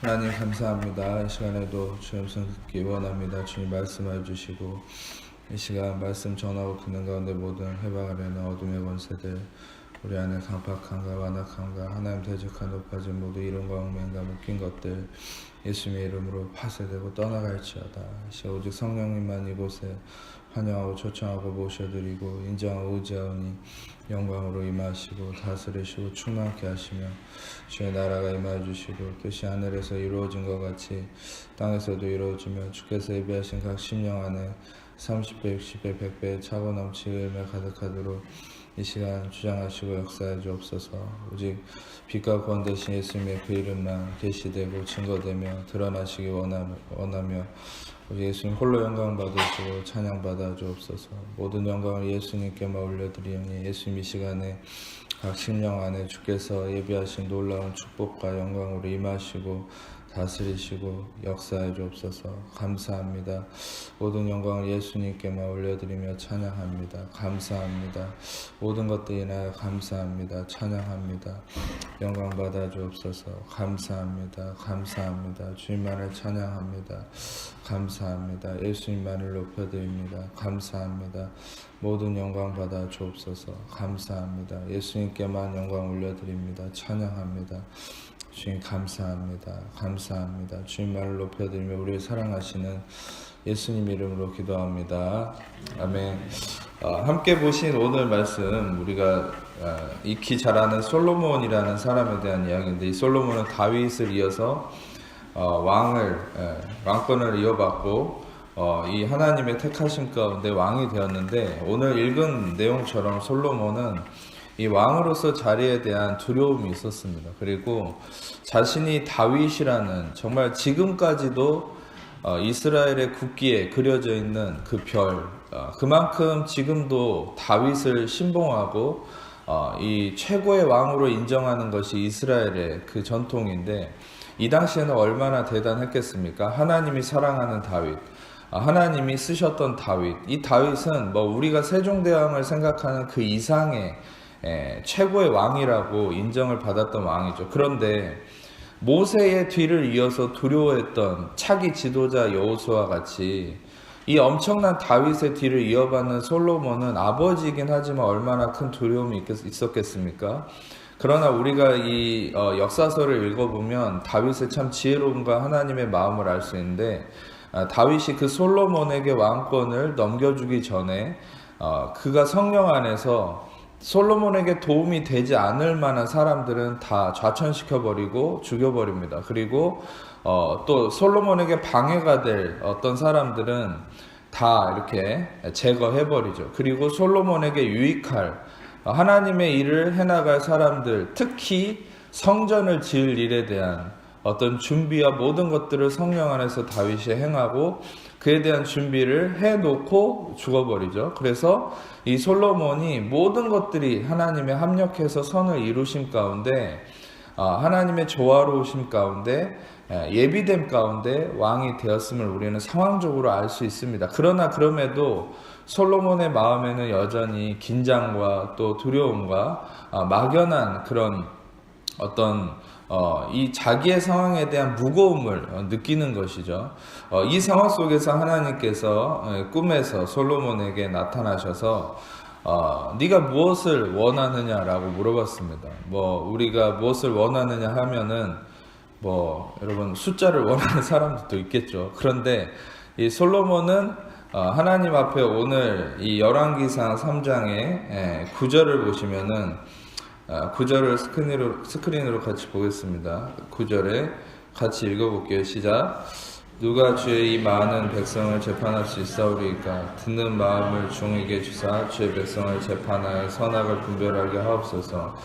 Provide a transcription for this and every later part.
하나님 감사합니다. 이 시간에도 주님 말씀 듣기 원합니다. 주님 말씀해 주시고 이 시간 말씀 전하고 듣는 가운데 모든 해방하려는 어둠의 권세들 우리 안에 강팍함과 완악함과 하나님 대적한 높아진 모두 이론과 얽매인과 묶인 것들 예수님의 이름으로 파쇄되고 떠나갈지어다. 오직 성령님만 이곳에 환영하고 초청하고 모셔드리고 인정하고 의지하오니 영광으로 임하시고 다스리시고 충만케 하시며 주의 나라가 임하여 주시고 뜻이 하늘에서 이루어진 것 같이 땅에서도 이루어지며 주께서 예비하신 각 심령 안에 30배, 60배, 100배 차고 넘치고 열매 가득하도록 이 시간 주장하시고 역사해 주옵소서. 오직 빛과 구원 되신 예수님의 그 이름만 계시되고 증거되며 드러나시기 원하며 오직 예수님 홀로 영광 받으시고 찬양 받아 주옵소서. 모든 영광을 예수님께만 올려드리오니 예수님 이 시간에 각 심령 안에 주께서 예비하신 놀라운 축복과 영광으로 임하시고 다스리시고 역사해 주옵소서. 감사합니다. 모든 영광을 예수님께만 올려드리며 찬양합니다. 감사합니다. 모든 것들이 인하여 감사합니다. 찬양합니다. 영광 받아 주옵소서. 감사합니다. 감사합니다. 주님만을 찬양합니다. 감사합니다. 예수님만을 높여드립니다. 감사합니다. 모든 영광 받아 주옵소서. 감사합니다. 예수님께만 영광 올려드립니다. 찬양합니다. 주님 감사합니다. 감사합니다. 주님만을 높여드리며 우리를 사랑하시는 예수님 이름으로 기도합니다. 아멘. 함께 보신 오늘 말씀 우리가 익히 잘 아는 솔로몬이라는 사람에 대한 이야기인데 이 솔로몬은 다윗을 이어서 왕권을 이어받고 이 하나님의 택하심 가운데 왕이 되었는데 오늘 읽은 내용처럼 솔로몬은 이 왕으로서 자리에 대한 두려움이 있었습니다. 그리고 자신이 다윗이라는 정말 지금까지도 이스라엘의 국기에 그려져 있는 그 별, 그만큼 지금도 다윗을 신봉하고 이 최고의 왕으로 인정하는 것이 이스라엘의 그 전통인데 이 당시에는 얼마나 대단했겠습니까? 하나님이 사랑하는 다윗, 하나님이 쓰셨던 다윗. 이 다윗은 우리가 세종대왕을 생각하는 그 이상의 최고의 왕이라고 인정을 받았던 왕이죠. 그런데 모세의 뒤를 이어서 두려워했던 차기 지도자 여호수아와 같이 이 엄청난 다윗의 뒤를 이어받는 솔로몬은 아버지이긴 하지만 얼마나 큰 두려움이 있었겠습니까? 그러나 우리가 이 역사서를 읽어보면 다윗의 참 지혜로움과 하나님의 마음을 알 수 있는데 다윗이 그 솔로몬에게 왕권을 넘겨주기 전에 그가 성령 안에서 솔로몬에게 도움이 되지 않을 만한 사람들은 다 좌천시켜버리고 죽여버립니다. 그리고 또 솔로몬에게 방해가 될 어떤 사람들은 다 이렇게 제거해버리죠. 그리고 솔로몬에게 유익할 하나님의 일을 해나갈 사람들, 특히 성전을 지을 일에 대한 어떤 준비와 모든 것들을 성령 안에서 다윗이 행하고 그에 대한 준비를 해놓고 죽어버리죠. 그래서 이 솔로몬이 모든 것들이 하나님의 합력해서 선을 이루심 가운데 하나님의 조화로우심 가운데 예비됨 가운데 왕이 되었음을 우리는 상황적으로 알 수 있습니다. 그러나 그럼에도 솔로몬의 마음에는 여전히 긴장과 또 두려움과 막연한 그런 어떤 이 자기의 상황에 대한 무거움을 느끼는 것이죠. 이 상황 속에서 하나님께서 꿈에서 솔로몬에게 나타나셔서 네가 무엇을 원하느냐라고 물어봤습니다. 우리가 무엇을 원하느냐 하면은 여러분 숫자를 원하는 사람들도 있겠죠. 그런데 이 솔로몬은 하나님 앞에 오늘 이 열왕기상 3장의 9절을 보시면은 9절을 스크린으로 같이 보겠습니다. 9절에 같이 읽어볼게요. 시작. 누가 주의 이 많은 백성을 재판할 수 있사오리이까? 듣는 마음을 종에게 주사 주의 백성을 재판하여 선악을 분별하게 하옵소서.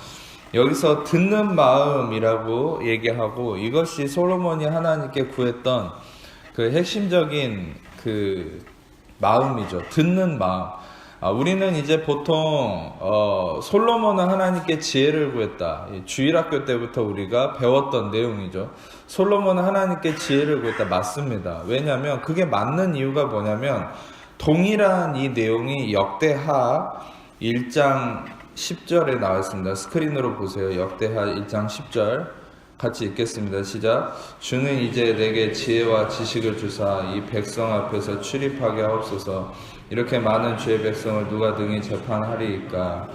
여기서 듣는 마음이라고 얘기하고 이것이 솔로몬이 하나님께 구했던 그 핵심적인 그 마음이죠. 듣는 마음. 우리는 이제 보통 솔로몬은 하나님께 지혜를 구했다. 주일학교 때부터 우리가 배웠던 내용이죠. 솔로몬은 하나님께 지혜를 구했다. 맞습니다. 왜냐하면 그게 맞는 이유가 뭐냐면 동일한 이 내용이 역대하 1장 10절에 나와 있습니다. 스크린으로 보세요. 역대하 1장 10절 같이 읽겠습니다. 시작. 주는 이제 내게 지혜와 지식을 주사 이 백성 앞에서 출입하게 하옵소서. 이렇게 많은 주의 백성을 누가 능히 재판하리이까.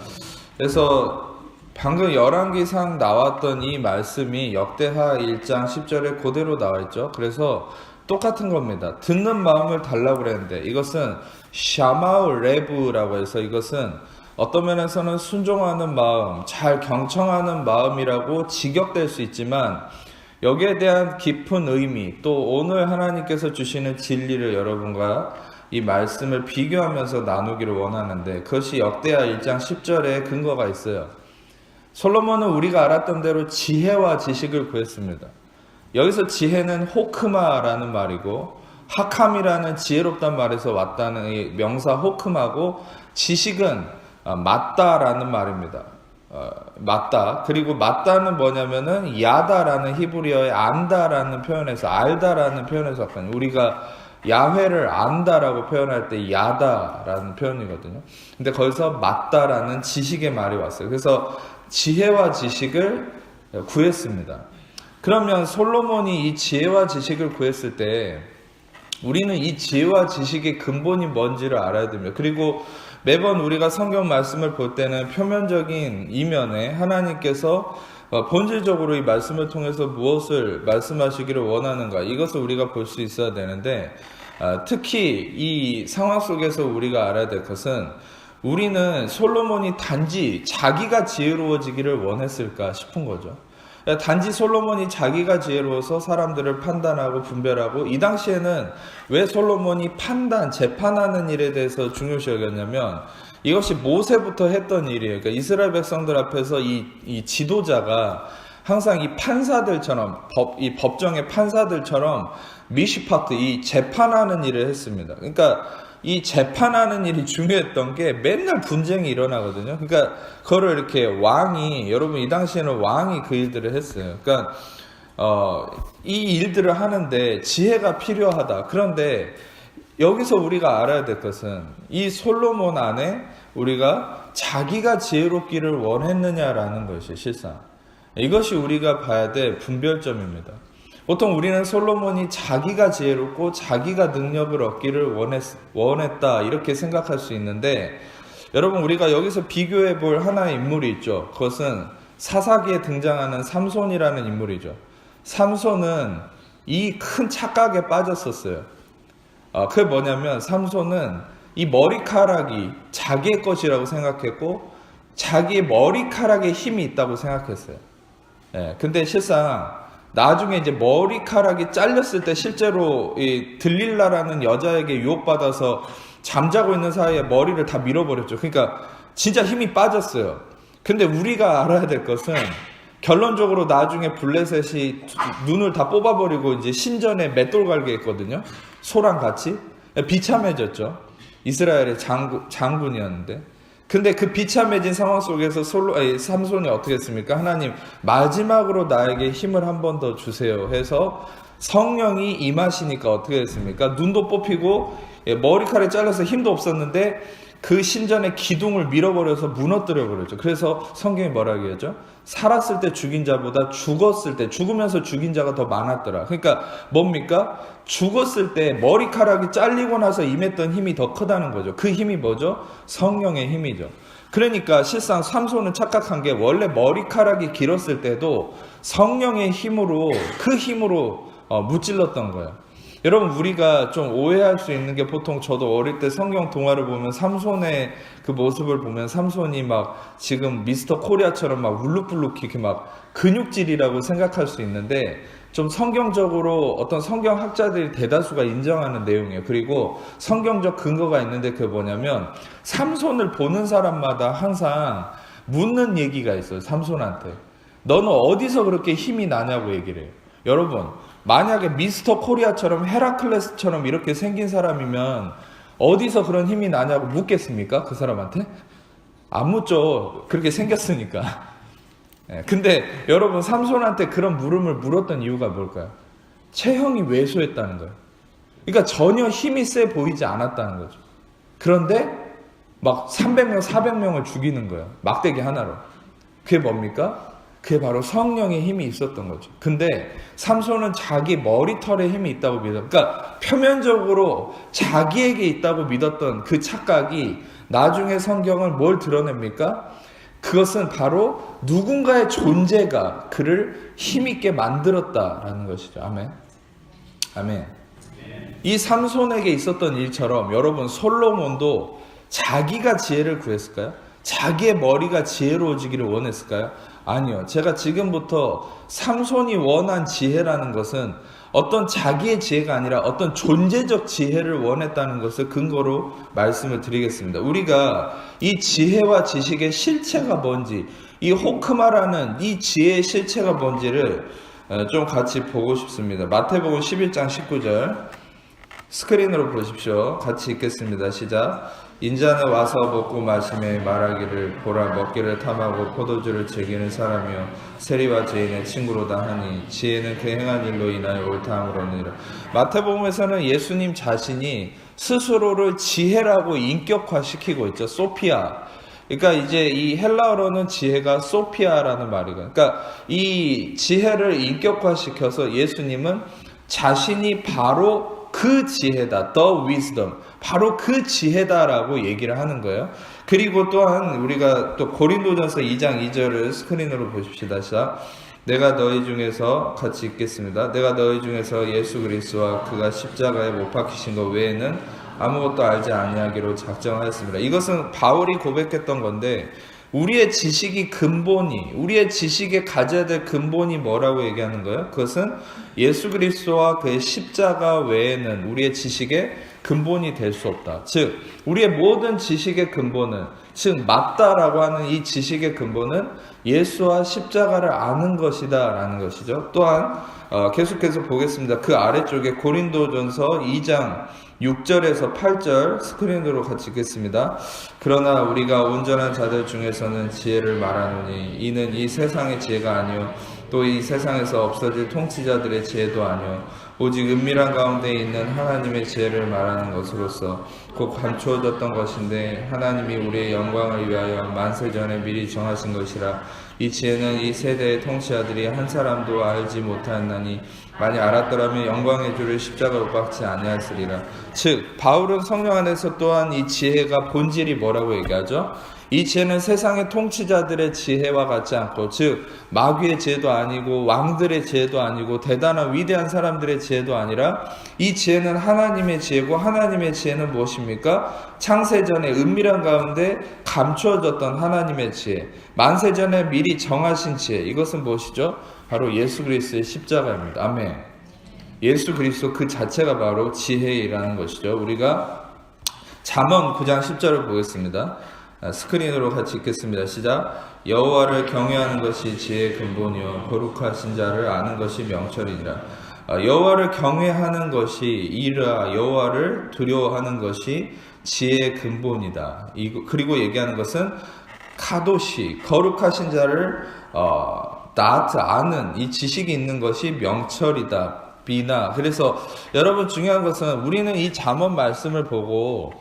그래서 방금 열왕기상 나왔던 이 말씀이 역대하 1장 10절에 그대로 나와 있죠. 그래서 똑같은 겁니다. 듣는 마음을 달라고 그랬는데 이것은 샤마우 레브라고 해서 이것은 어떤 면에서는 순종하는 마음, 잘 경청하는 마음이라고 직역될 수 있지만 여기에 대한 깊은 의미, 또 오늘 하나님께서 주시는 진리를 여러분과 이 말씀을 비교하면서 나누기를 원하는데 그것이 역대하 1장 10절에 근거가 있어요. 솔로몬은 우리가 알았던 대로 지혜와 지식을 구했습니다. 여기서 지혜는 호크마라는 말이고 하캄이라는 지혜롭단 말에서 왔다는 이 명사 호크마고 지식은 맞다라는 말입니다. 맞다. 그리고 맞다는 뭐냐면은 야다라는 히브리어의 안다라는 표현에서 알다라는 표현에서 왔거든요. 우리가 야훼를 안다라고 표현할 때 야다라는 표현이거든요. 근데 거기서 맞다라는 지식의 말이 왔어요. 그래서 지혜와 지식을 구했습니다. 그러면 솔로몬이 이 지혜와 지식을 구했을 때 우리는 이 지혜와 지식의 근본이 뭔지를 알아야 됩니다. 그리고 매번 우리가 성경 말씀을 볼 때는 표면적인 이면에 하나님께서 본질적으로 이 말씀을 통해서 무엇을 말씀하시기를 원하는가 이것을 우리가 볼 수 있어야 되는데 특히 이 상황 속에서 우리가 알아야 될 것은 우리는 솔로몬이 단지 자기가 지혜로워지기를 원했을까 싶은 거죠. 단지 솔로몬이 자기가 지혜로워서 사람들을 판단하고 분별하고 이 당시에는 왜 솔로몬이 재판하는 일에 대해서 중요시 여겼냐면 이것이 모세부터 했던 일이에요. 그러니까 이스라엘 백성들 앞에서 이 지도자가 항상 이 판사들처럼 이 법정의 판사들처럼 미시파트 이 재판하는 일을 했습니다. 그러니까 이 재판하는 일이 중요했던 게 맨날 분쟁이 일어나거든요. 그러니까 그거를 이렇게 여러분 이 당시에는 왕이 그 일들을 했어요. 그러니까 이 일들을 하는데 지혜가 필요하다. 그런데 여기서 우리가 알아야 될 것은 이 솔로몬 안에 우리가 자기가 지혜롭기를 원했느냐라는 것이 실상 이것이 우리가 봐야 될 분별점입니다. 보통 우리는 솔로몬이 자기가 지혜롭고 자기가 능력을 얻기를 원했다 이렇게 생각할 수 있는데 여러분 우리가 여기서 비교해 볼 하나의 인물이 있죠. 그것은 사사기에 등장하는 삼손이라는 인물이죠. 삼손은 이 큰 착각에 빠졌었어요. 그게 뭐냐면 삼손은 이 머리카락이 자기의 것이라고 생각했고 자기의 머리카락에 힘이 있다고 생각했어요. 근데 실상 나중에 이제 머리카락이 잘렸을 때 실제로 이 들릴라라는 여자에게 유혹받아서 잠자고 있는 사이에 머리를 다 밀어버렸죠. 그러니까 진짜 힘이 빠졌어요. 근데 우리가 알아야 될 것은 결론적으로 나중에 블레셋이 눈을 다 뽑아버리고 이제 신전에 맷돌 갈게 했거든요. 소랑 같이 비참해졌죠. 이스라엘의 장군이었는데. 근데 그 비참해진 상황 속에서 삼손이 어떻게 했습니까? 하나님 마지막으로 나에게 힘을 한 번 더 주세요 해서 성령이 임하시니까 어떻게 했습니까? 눈도 뽑히고 머리카락이 잘라서 힘도 없었는데 그 신전의 기둥을 밀어버려서 무너뜨려 버렸죠. 그래서 성경이 뭐라 얘기하죠? 살았을 때 죽인 자보다 죽으면서 죽인 자가 더 많았더라. 그러니까 뭡니까? 죽었을 때 머리카락이 잘리고 나서 임했던 힘이 더 크다는 거죠. 그 힘이 뭐죠? 성령의 힘이죠. 그러니까 실상 삼손은 착각한 게 원래 머리카락이 길었을 때도 성령의 힘으로 그 힘으로 무찔렀던 거예요. 여러분 우리가 좀 오해할 수 있는 게 보통 저도 어릴 때 성경 동화를 보면 삼손의 그 모습을 보면 삼손이 막 지금 미스터 코리아처럼 막 울룩불룩 이렇게 막 근육질이라고 생각할 수 있는데 좀 성경적으로 어떤 성경학자들이 대다수가 인정하는 내용이에요. 그리고 성경적 근거가 있는데 그게 뭐냐면 삼손을 보는 사람마다 항상 묻는 얘기가 있어요. 삼손한테 너는 어디서 그렇게 힘이 나냐고 얘기를 해요. 여러분 만약에 미스터 코리아처럼 헤라클레스처럼 이렇게 생긴 사람이면 어디서 그런 힘이 나냐고 묻겠습니까? 그 사람한테? 안 묻죠. 그렇게 생겼으니까. 근데 여러분 삼손한테 그런 물음을 물었던 이유가 뭘까요? 체형이 왜소했다는 거예요. 그러니까 전혀 힘이 세 보이지 않았다는 거죠. 그런데 막 300명, 400명을 죽이는 거예요. 막대기 하나로. 그게 뭡니까? 그게 바로 성령의 힘이 있었던 거죠. 근데 삼손은 자기 머리털에 힘이 있다고 그러니까 표면적으로 자기에게 있다고 믿었던 그 착각이 나중에 성경은 뭘 드러냅니까? 그것은 바로 누군가의 존재가 그를 힘있게 만들었다라는 것이죠. 아멘. 아멘. 이 삼손에게 있었던 일처럼 여러분 솔로몬도 자기가 지혜를 구했을까요? 자기의 머리가 지혜로워지기를 원했을까요? 아니요. 제가 지금부터 삼손이 원한 지혜라는 것은 어떤 자기의 지혜가 아니라 어떤 존재적 지혜를 원했다는 것을 근거로 말씀을 드리겠습니다. 우리가 이 지혜와 지식의 실체가 뭔지, 이 호크마라는 이 지혜의 실체가 뭔지를 좀 같이 보고 싶습니다. 마태복음 11장 19절 스크린으로 보십시오. 같이 읽겠습니다. 시작. 인자는 와서 먹고 마시며 말하기를 보라 먹기를 탐하고 포도주를 즐기는 사람이요 세리와 죄인의 친구로다 하니 지혜는 그 행한 일로 인하여 옳다함으로니라. 마태복음에서는 예수님 자신이 스스로를 지혜라고 인격화시키고 있죠. 소피아. 그러니까 이제 이 헬라어로는 지혜가 소피아라는 말이거든요. 그러니까 이 지혜를 인격화시켜서 예수님은 자신이 바로 그 지혜다, the wisdom, 바로 그 지혜다라고 얘기를 하는 거예요. 그리고 또한 우리가 또 고린도전서 2장 2절을 스크린으로 보십시다. 시작. 내가 너희 중에서 같이 읽겠습니다. 내가 너희 중에서 예수 그리스도와 그가 십자가에 못 박히신 것 외에는 아무것도 알지 아니하기로 작정하였습니다. 이것은 바울이 고백했던 건데 우리의 지식이 근본이, 우리의 지식에 가져야 될 근본이 뭐라고 얘기하는 거예요? 그것은 예수 그리스도와 그의 십자가 외에는 우리의 지식의 근본이 될 수 없다. 즉 우리의 모든 지식의 근본은, 즉 맞다라고 하는 이 지식의 근본은 예수와 십자가를 아는 것이다 라는 것이죠. 또한 계속해서 보겠습니다. 그 아래쪽에 고린도전서 2장 6절에서 8절 스크린으로 같이 읽겠습니다. 그러나 우리가 온전한 자들 중에서는 지혜를 말하노니 이는 이 세상의 지혜가 아니요 또 이 세상에서 없어질 통치자들의 지혜도 아니요 오직 은밀한 가운데 있는 하나님의 지혜를 말하는 것으로서 곧 감추어졌던 것인데 하나님이 우리의 영광을 위하여 만세 전에 미리 정하신 것이라. 이 지혜는 이 세대의 통치자들이 한 사람도 알지 못하였나니 만약 알았더라면 영광의 주를 십자가에 못 박지 아니하였으리라. 즉 바울은 성령 안에서 또한 이 지혜가 본질이 뭐라고 얘기하죠? 이 지혜는 세상의 통치자들의 지혜와 같지 않고, 즉 마귀의 지혜도 아니고 왕들의 지혜도 아니고 대단한 위대한 사람들의 지혜도 아니라 이 지혜는 하나님의 지혜고, 하나님의 지혜는 무엇입니까? 창세전에 은밀한 가운데 감추어졌던 하나님의 지혜, 만세전에 미리 정하신 지혜. 이것은 무엇이죠? 바로 예수 그리스도의 십자가입니다. 아멘. 예수 그리스도 그 자체가 바로 지혜이라는 것이죠. 우리가 잠언 9장 10절을 보겠습니다. 스크린으로 같이 읽겠습니다. 시작. 여호와를 경외하는 것이 지혜의 근본이요 거룩하신 자를 아는 것이 명철이니라. 여호와를 경외하는 것이 이라 여호와를 두려워하는 것이 지혜의 근본이다. 그리고 얘기하는 것은 카도시, 거룩하신 자를 나트 아는 이 지식이 있는 것이 명철이다. 비나. 그래서 여러분 중요한 것은 우리는 이 잠언 말씀을 보고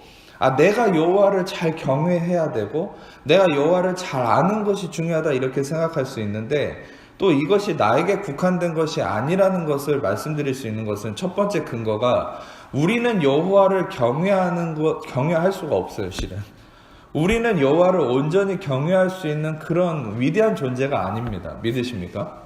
내가 여호와를 잘 경외해야 되고 내가 여호와를 잘 아는 것이 중요하다 이렇게 생각할 수 있는데, 또 이것이 나에게 국한된 것이 아니라는 것을 말씀드릴 수 있는 것은 첫 번째 근거가 우리는 여호와를 경외할 수가 없어요. 실은 우리는 여호와를 온전히 경외할 수 있는 그런 위대한 존재가 아닙니다. 믿으십니까?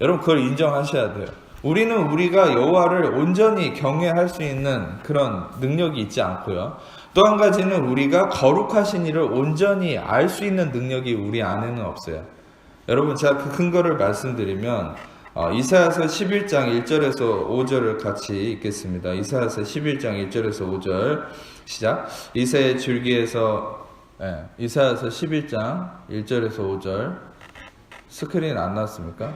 여러분 그걸 인정하셔야 돼요. 우리가 여호와를 온전히 경외할 수 있는 그런 능력이 있지 않고요. 또 한 가지는 우리가 거룩하신 이를 온전히 알 수 있는 능력이 우리 안에는 없어요. 여러분 제가 그 근거를 말씀드리면 이사야서 11장 1절에서 5절을 같이 읽겠습니다. 이사야서 11장 1절에서 5절 시작. 이새의 줄기에서 이사야서 11장 1절에서 5절 스크린 안 나왔습니까?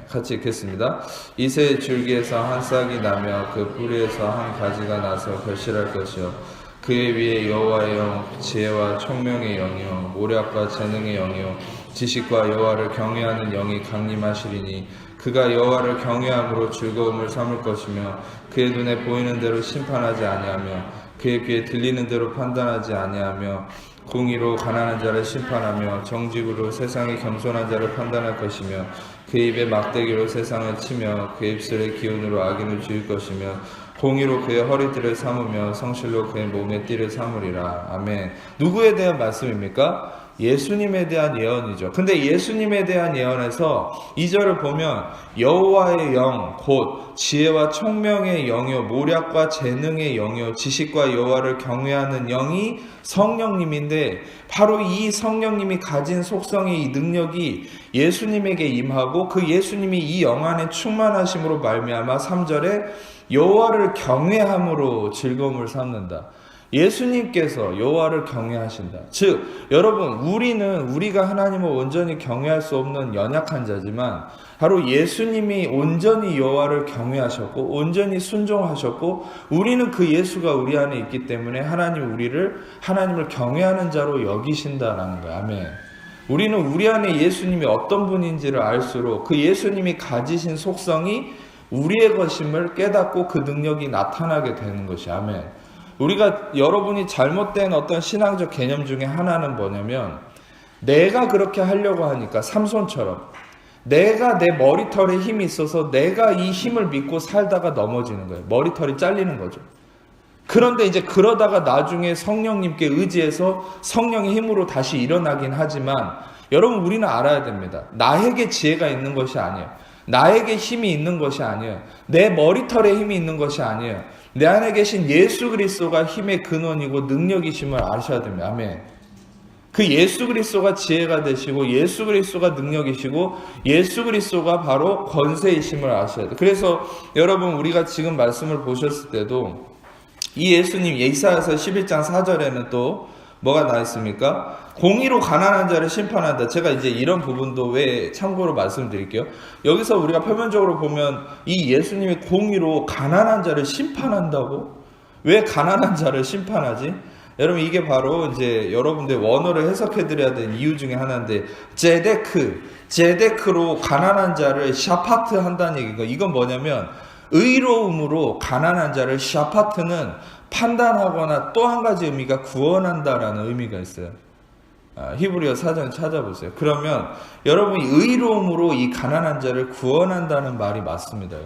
같이 읽겠습니다. 이새의 줄기에서 한 싹이 나며 그 뿌리에서 한 가지가 나서 결실할 것이요 그의 위에 여호와의 영, 지혜와 총명의 영이요 모략과 재능의 영이요 지식과 여호와를 경외하는 영이 강림하시리니 그가 여호와를 경외함으로 즐거움을 삼을 것이며 그의 눈에 보이는 대로 심판하지 아니하며 그의 귀에 들리는 대로 판단하지 아니하며 공의로 가난한 자를 심판하며 정직으로 세상의 겸손한 자를 판단할 것이며 그 입에 막대기로 세상을 치며 그 입술의 기운으로 악인을 죽일 것이며 공의로 그의 허리띠를 삼으며 성실로 그의 몸에 띠를 삼으리라. 아멘. 누구에 대한 말씀입니까? 예수님에 대한 예언이죠. 근데 예수님에 대한 예언에서 2절을 보면 여호와의 영 곧 지혜와 총명의 영이요 모략과 재능의 영이요 지식과 여호와를 경외하는 영이 성령님인데 바로 이 성령님이 가진 속성의 이 능력이 예수님에게 임하고 그 예수님이 이 영 안에 충만하심으로 말미암아 3절에 여호와를 경외함으로 즐거움을 삼는다. 예수님께서 여호와를 경외하신다. 즉 여러분 우리가 하나님을 온전히 경외할 수 없는 연약한 자지만 바로 예수님이 온전히 여호와를 경외하셨고 온전히 순종하셨고 우리는 그 예수가 우리 안에 있기 때문에 하나님을 경외하는 자로 여기신다라는 거야. 아멘. 우리는 우리 안에 예수님이 어떤 분인지를 알수록 그 예수님이 가지신 속성이 우리의 것임을 깨닫고 그 능력이 나타나게 되는 것이. 아멘. 여러분이 잘못된 어떤 신앙적 개념 중에 하나는 뭐냐면 내가 그렇게 하려고 하니까 삼손처럼 내가 내 머리털에 힘이 있어서 내가 이 힘을 믿고 살다가 넘어지는 거예요. 머리털이 잘리는 거죠. 그런데 이제 그러다가 나중에 성령님께 의지해서 성령의 힘으로 다시 일어나긴 하지만 여러분 우리는 알아야 됩니다. 나에게 지혜가 있는 것이 아니에요. 나에게 힘이 있는 것이 아니에요. 내 머리털에 힘이 있는 것이 아니에요. 내 안에 계신 예수 그리스도가 힘의 근원이고 능력이심을 아셔야 됩니다. 아멘. 그 예수 그리스도가 지혜가 되시고 예수 그리스도가 능력이시고 예수 그리스도가 바로 권세이심을 아셔야 돼요. 그래서 여러분 우리가 지금 말씀을 보셨을 때도 이 예수님 이사야서 11장 4절에는 또 뭐가 나와 있습니까? 공의로 가난한 자를 심판한다. 제가 이제 이런 부분도 왜 참고로 말씀드릴게요. 여기서 우리가 표면적으로 보면 이 예수님이 공의로 가난한 자를 심판한다고? 왜 가난한 자를 심판하지? 여러분 이게 바로 이제 여러분들 원어를 해석해 드려야 되는 이유 중에 하나인데 제데크로 가난한 자를 샤파트 한다는 얘기가 이건 뭐냐면 의로움으로 가난한 자를 샤파트는 판단하거나 또 한 가지 의미가 구원한다라는 의미가 있어요. 히브리어 사전 찾아보세요. 그러면 여러분이 의로움으로 이 가난한 자를 구원한다는 말이 맞습니다.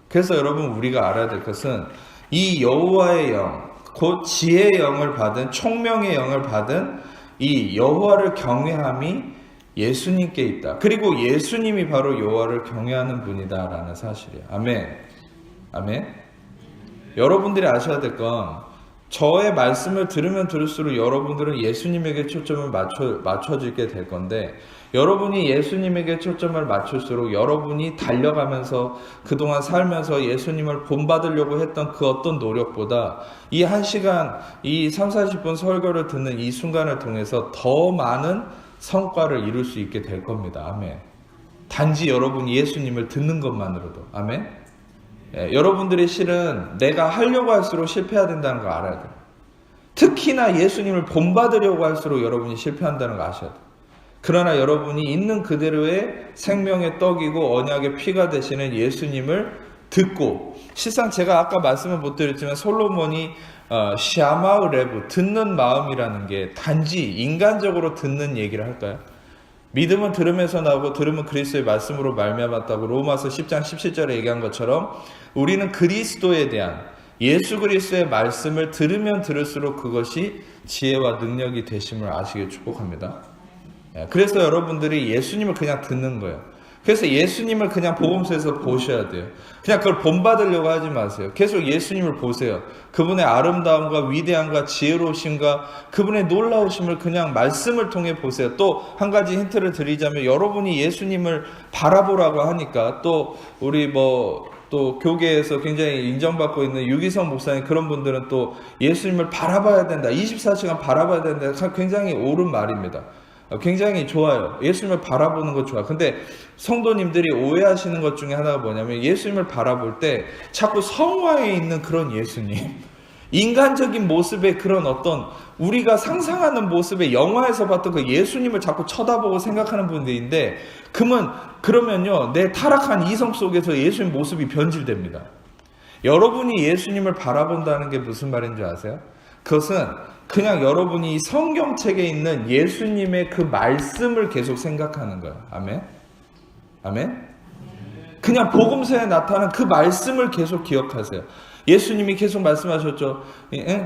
그래서 여러분 우리가 알아야 될 것은 이 여호와의 영, 곧 지혜의 영을 받은 총명의 영을 받은 이 여호와를 경외함이 예수님께 있다. 그리고 예수님이 바로 여호와를 경외하는 분이다라는 사실이에요. 아멘. 아멘. 여러분들이 아셔야 될 건 저의 말씀을 들으면 들을수록 여러분들은 예수님에게 초점을 맞춰지게 될 건데 여러분이 예수님에게 초점을 맞출수록 여러분이 달려가면서 그동안 살면서 예수님을 본받으려고 했던 그 어떤 노력보다 이 1시간, 이 30-40분 설교를 듣는 이 순간을 통해서 더 많은 성과를 이룰 수 있게 될 겁니다. 아멘. 단지 여러분이 예수님을 듣는 것만으로도. 아멘. 여러분들이 실은 내가 하려고 할수록 실패해야 된다는 걸 알아야 돼요. 특히나 예수님을 본받으려고 할수록 여러분이 실패한다는 걸 아셔야 돼요. 그러나 여러분이 있는 그대로의 생명의 떡이고 언약의 피가 되시는 예수님을 듣고 실상 제가 아까 말씀을 못 드렸지만 솔로몬이 샤마우레브 듣는 마음이라는 게 단지 인간적으로 듣는 얘기를 할까요? 믿음은 들으면서 나오고 들으면 그리스도의 말씀으로 말미암았다고 로마서 10장 17절에 얘기한 것처럼 우리는 그리스도에 대한 예수 그리스도의 말씀을 들으면 들을수록 그것이 지혜와 능력이 되심을 아시길 축복합니다. 그래서 여러분들이 예수님을 그냥 듣는 거예요. 그래서 예수님을 그냥 복음서에서 보셔야 돼요. 그냥 그걸 본받으려고 하지 마세요. 계속 예수님을 보세요. 그분의 아름다움과 위대함과 지혜로우심과 그분의 놀라우심을 그냥 말씀을 통해 보세요. 또 한 가지 힌트를 드리자면 여러분이 예수님을 바라보라고 하니까 또 우리 또 교계에서 굉장히 인정받고 있는 유기성 목사님 그런 분들은 또 예수님을 바라봐야 된다. 24시간 바라봐야 된다. 굉장히 옳은 말입니다. 굉장히 좋아요. 예수님을 바라보는 거 좋아. 근데 성도님들이 오해하시는 것 중에 하나가 뭐냐면 예수님을 바라볼 때 자꾸 성화에 있는 그런 예수님, 인간적인 모습의 그런 어떤 우리가 상상하는 모습의 영화에서 봤던 그 예수님을 자꾸 쳐다보고 생각하는 분들인데 그러면요 내 타락한 이성 속에서 예수님 모습이 변질됩니다. 여러분이 예수님을 바라본다는 게 무슨 말인 줄 아세요? 그것은 그냥 여러분이 이 성경책에 있는 예수님의 그 말씀을 계속 생각하는 거예요. 아멘? 아멘? 그냥 복음서에 나타난 그 말씀을 계속 기억하세요. 예수님이 계속 말씀하셨죠.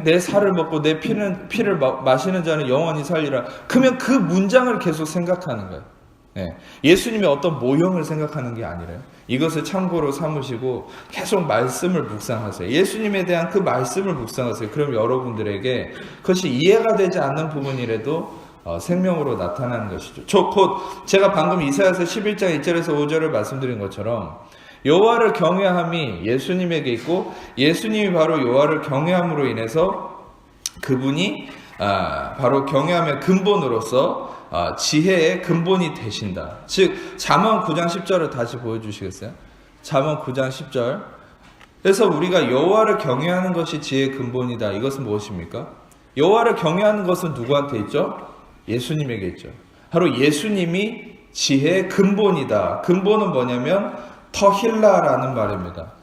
내 살을 먹고 내 피를 마시는 자는 영원히 살리라. 그러면 그 문장을 계속 생각하는 거예요. 예수님의 어떤 모형을 생각하는 게 아니라요. 이것을 참고로 삼으시고 계속 말씀을 묵상하세요. 예수님에 대한 그 말씀을 묵상하세요. 그럼 여러분들에게 그것이 이해가 되지 않는 부분이라도 생명으로 나타나는 것이죠. 제가 방금 이사야서 11장 1절에서 5절을 말씀드린 것처럼 여호와를 경외함이 예수님에게 있고 예수님이 바로 여호와를 경외함으로 인해서 그분이 바로 경외함의 근본으로서 지혜의 근본이 되신다. 즉 잠언 9장 10절을 다시 보여주시겠어요? 잠언 9장 10절. 그래서 우리가 여호와를 경외하는 것이 지혜의 근본이다. 이것은 무엇입니까? 여호와를 경외하는 것은 누구한테 있죠? 예수님에게 있죠. 바로 예수님이 지혜의 근본이다. 근본은 뭐냐면 터힐라라는 말입니다.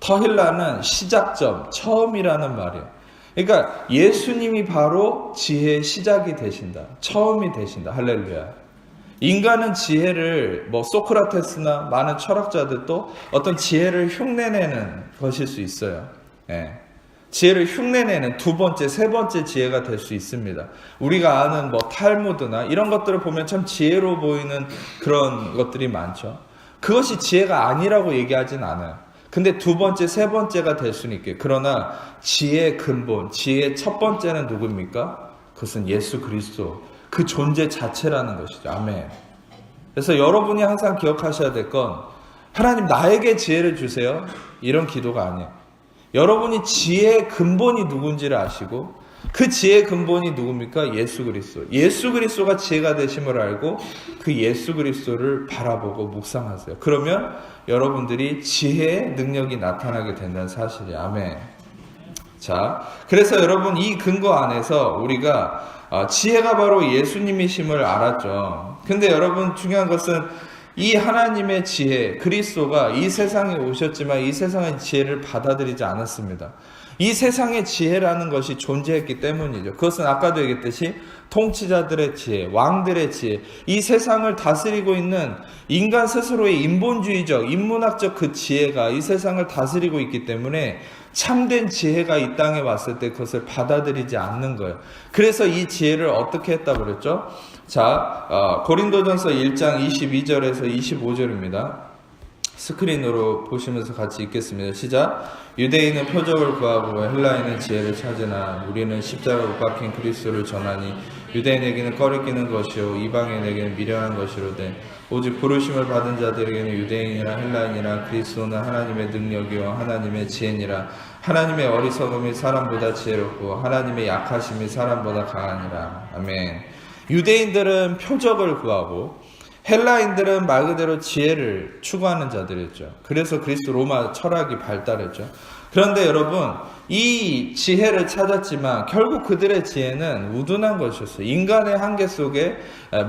터힐라는 시작점, 처음이라는 말이에요. 그러니까 예수님이 바로 지혜의 시작이 되신다. 처음이 되신다. 할렐루야. 인간은 지혜를 소크라테스나 많은 철학자들도 어떤 지혜를 흉내내는 것일 수 있어요. 지혜를 흉내내는 두 번째, 세 번째 지혜가 될 수 있습니다. 우리가 아는 탈무드나 이런 것들을 보면 참 지혜로워 보이는 그런 것들이 많죠. 그것이 지혜가 아니라고 얘기하진 않아요. 근데 두 번째, 세 번째가 될 수는 있겠죠. 그러나 지혜의 근본, 지혜의 첫 번째는 누구입니까? 그것은 예수 그리스도, 그 존재 자체라는 것이죠. 아멘. 그래서 여러분이 항상 기억하셔야 될 건 하나님 나에게 지혜를 주세요. 이런 기도가 아니에요. 여러분이 지혜의 근본이 누군지를 아시고 그 지혜의 근본이 누굽니까? 예수 그리스도. 예수 그리스도가 지혜가 되심을 알고 그 예수 그리스도를 바라보고 묵상하세요. 그러면 여러분들이 지혜의 능력이 나타나게 된다는 사실이에요. 아멘. 자, 그래서 여러분 이 근거 안에서 우리가 지혜가 바로 예수님이심을 알았죠. 근데 여러분 중요한 것은 이 하나님의 지혜, 그리스도가 이 세상에 오셨지만 이 세상의 지혜를 받아들이지 않았습니다. 이 세상의 지혜라는 것이 존재했기 때문이죠. 그것은 아까도 얘기했듯이 통치자들의 지혜, 왕들의 지혜, 이 세상을 다스리고 있는 인간 스스로의 인본주의적, 인문학적 그 지혜가 이 세상을 다스리고 있기 때문에 참된 지혜가 이 땅에 왔을 때 그것을 받아들이지 않는 거예요. 그래서 이 지혜를 어떻게 했다고 그랬죠? 자, 고린도전서 1장 22절에서 25절입니다. 스크린으로 보시면서 같이 읽겠습니다. 시작. 유대인은 표적을 구하고 헬라인은 지혜를 찾으나 우리는 십자가 못 박힌 그리스도를 전하니 유대인에게는 꺼리끼는 것이요 이방인에게는 미련한 것이로되 오직 부르심을 받은 자들에게는 유대인이나 헬라인이나 그리스도는 하나님의 능력이요 하나님의 지혜니라. 하나님의 어리석음이 사람보다 지혜롭고 하나님의 약하심이 사람보다 강하니라. 아멘. 유대인들은 표적을 구하고 헬라인들은 말 그대로 지혜를 추구하는 자들이었죠. 그래서 그리스도 로마 철학이 발달했죠. 그런데 여러분 이 지혜를 찾았지만 결국 그들의 지혜는 우둔한 것이었어요. 인간의 한계 속에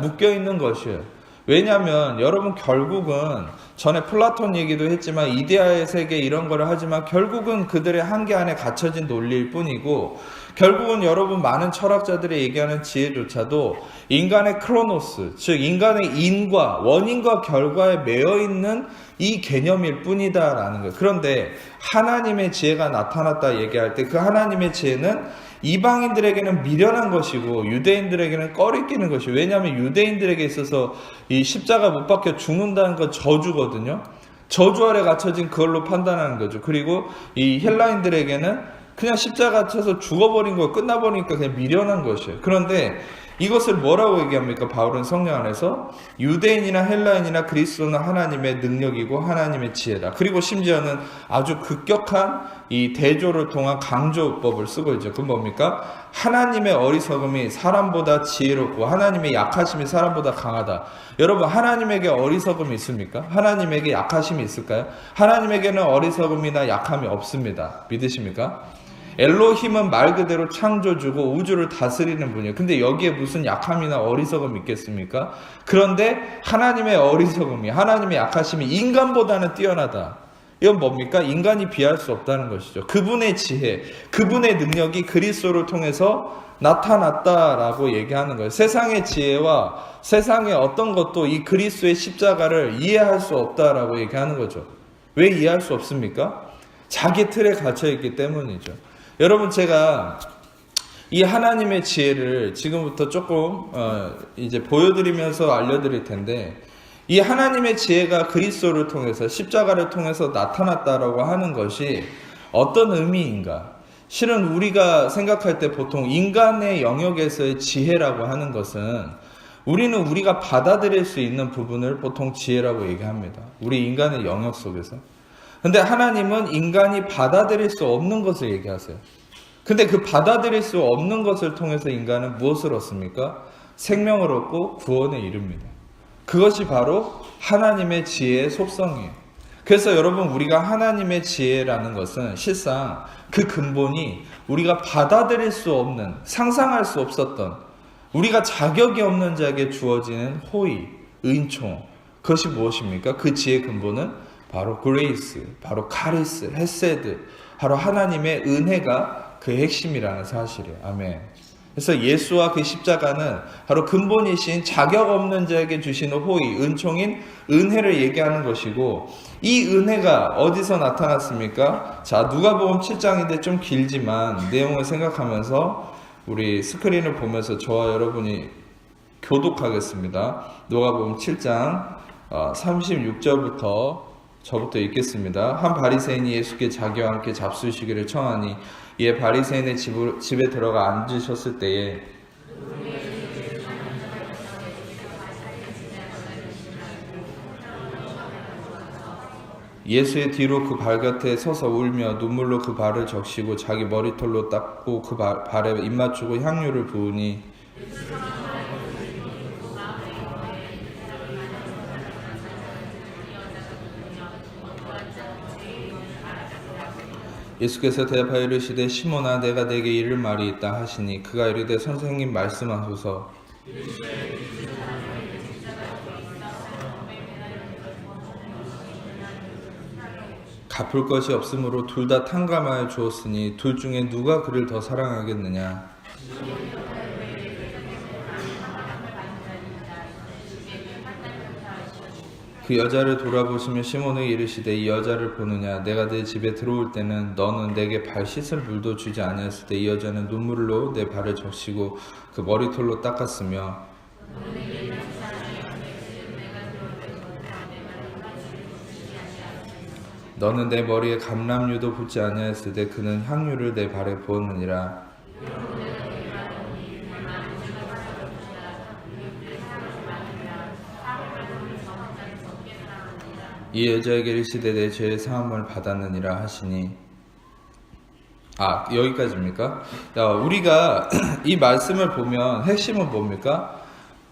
묶여있는 것이에요. 왜냐하면 여러분 결국은 전에 플라톤 얘기도 했지만 이데아의 세계 이런 거를 하지만 결국은 그들의 한계 안에 갇혀진 논리일 뿐이고 결국은 여러분 많은 철학자들이 얘기하는 지혜조차도 인간의 크로노스, 즉 인간의 인과 원인과 결과에 매여있는 이 개념일 뿐이다라는 거예요. 그런데 하나님의 지혜가 나타났다 얘기할 때 그 하나님의 지혜는 이방인들에게는 미련한 것이고 유대인들에게는 꺼리끼는 것이에요. 왜냐하면 유대인들에게 있어서 이 십자가 못 박혀 죽는다는 건 저주거든요. 저주 아래 갇혀진 그걸로 판단하는 거죠. 그리고 이 헬라인들에게는 그냥 십자가 쳐서 죽어버린 거 끝나버리니까 그냥 미련한 것이에요. 그런데 이것을 뭐라고 얘기합니까? 바울은 성령 안에서 유대인이나 헬라인이나 그리스도는 하나님의 능력이고 하나님의 지혜다. 그리고 심지어는 아주 급격한 이 대조를 통한 강조법을 쓰고 있죠. 그건 뭡니까? 하나님의 어리석음이 사람보다 지혜롭고 하나님의 약하심이 사람보다 강하다. 여러분 하나님에게 어리석음이 있습니까? 하나님에게 약하심이 있을까요? 하나님에게는 어리석음이나 약함이 없습니다. 믿으십니까? 엘로힘은 말 그대로 창조주고 우주를 다스리는 분이에요. 근데 여기에 무슨 약함이나 어리석음이 있겠습니까? 그런데 하나님의 어리석음이, 하나님의 약하심이 인간보다는 뛰어나다. 이건 뭡니까? 인간이 비할 수 없다는 것이죠. 그분의 지혜, 그분의 능력이 그리스도를 통해서 나타났다라고 얘기하는 거예요. 세상의 지혜와 세상의 어떤 것도 이 그리스도의 십자가를 이해할 수 없다라고 얘기하는 거죠. 왜 이해할 수 없습니까? 자기 틀에 갇혀 있기 때문이죠. 여러분, 제가 이 하나님의 지혜를 지금부터 조금 이제 보여드리면서 알려드릴 텐데, 이 하나님의 지혜가 그리스도를 통해서 십자가를 통해서 나타났다라고 하는 것이 어떤 의미인가? 실은 우리가 생각할 때 보통 인간의 영역에서의 지혜라고 하는 것은 우리는 우리가 받아들일 수 있는 부분을 보통 지혜라고 얘기합니다. 우리 인간의 영역 속에서. 근데 하나님은 인간이 받아들일 수 없는 것을 얘기하세요. 근데 그 받아들일 수 없는 것을 통해서 인간은 무엇을 얻습니까? 생명을 얻고 구원에 이릅니다. 그것이 바로 하나님의 지혜의 속성이에요. 그래서 여러분, 우리가 하나님의 지혜라는 것은 실상 그 근본이 우리가 받아들일 수 없는, 상상할 수 없었던, 우리가 자격이 없는 자에게 주어지는 호의, 은총, 그것이 무엇입니까? 그 지혜의 근본은 바로 그레이스, 바로 카리스, 헤세드, 바로 하나님의 은혜가 그 핵심이라는 사실이에요. 아멘. 그래서 예수와 그 십자가는 바로 근본이신 자격 없는 자에게 주시는 호의, 은총인 은혜를 얘기하는 것이고, 이 은혜가 어디서 나타났습니까? 자, 누가복음 7장인데 좀 길지만 내용을 생각하면서 우리 스크린을 보면서 저와 여러분이 교독하겠습니다. 누가복음 7장 36절부터 저부터 읽겠습니다. 한 바리새인이 예수께 자기와 함께 잡수시기를 청하니 이에 바리새인의 집에 들어가 앉으셨을 때에 예수의 뒤로 그 발 곁에 서서 울며 눈물로 그 발을 적시고 자기 머리털로 닦고 그 발에 입 맞추고 향유를 부으니 예수께서 대답하여 이르시되 시몬아 내가 네게 이를 말이 있다 하시니 그가 이르되 선생님 말씀하소서. 갚을 것이 없으므로 둘 다 탕감하여 주었으니 둘 중에 누가 그를 더 사랑하겠느냐. 그 여자를 돌아보시며 시몬에게 이르시되 이 여자를 보느냐. 내가 내 집에 들어올 때는 너는 내게 발 씻을 물도 주지 아니했을 때 이 여자는 눈물로 내 발을 적시고 그 머리털로 닦았으며 너는 내 머리에 감람유도 붓지 아니하였을 때 그는 향유를 내 발에 부었느니라. 이 여자에게 이르시되 내 죄의 사함을 받았느니라 하시니. 여기까지입니까? 우리가 이 말씀을 보면 핵심은 뭡니까?